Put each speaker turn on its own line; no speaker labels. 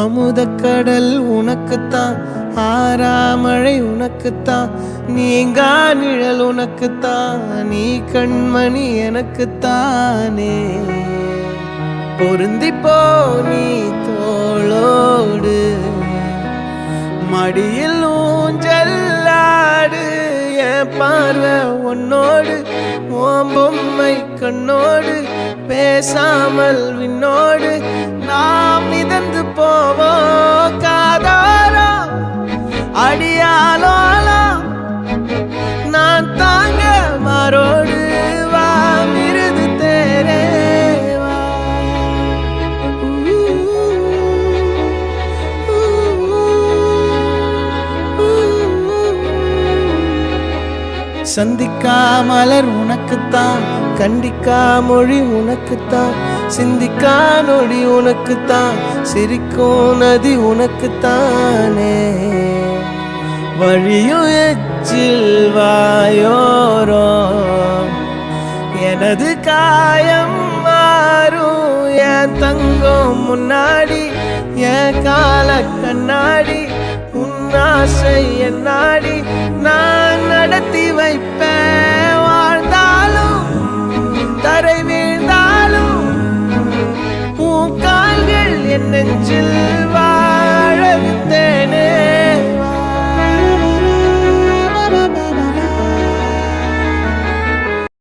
அமுதக்கடல் உனக்குத்தான், ஆறாமழை உனக்குத்தான், நீங்கா நிழல் உனக்குத்தான், நீ கண்மணி எனக்குத்தானே. பொருந்திப்போ நீ தோளோடு, மடியில் ஊஞ்சல்லாடு, என் பார்வை உன்னோடு, ஓம் பொம்மை கண்ணோடு, பேசாமல் விண்ணோடு நாம் மிதந்து போவோம் காதாரோ அடியாலோலோ, நான் தாங்க மாறோடு வா மிருது தேரே வா. சந்திக்கா மலர் உனக்குத்தான், கண்டிக்கா மொழி உனக்குத்தான், சிந்திக்கா நொடி உனக்குத்தான், சிரிக்கும் நதி உனக்குத்தானே. வழியும் எச்சில் வாயோரோ எனது காயம் மாறும், என் தங்கம் முன்னாடி என் கால கண்ணாடி, உன்னாசை என்னாடி நான் நடத்தி வைப்பேன். வாழ்ந்தாலும் தரை வீழ்ந்தாலும் உன் கால்கள் என் நெஞ்சில்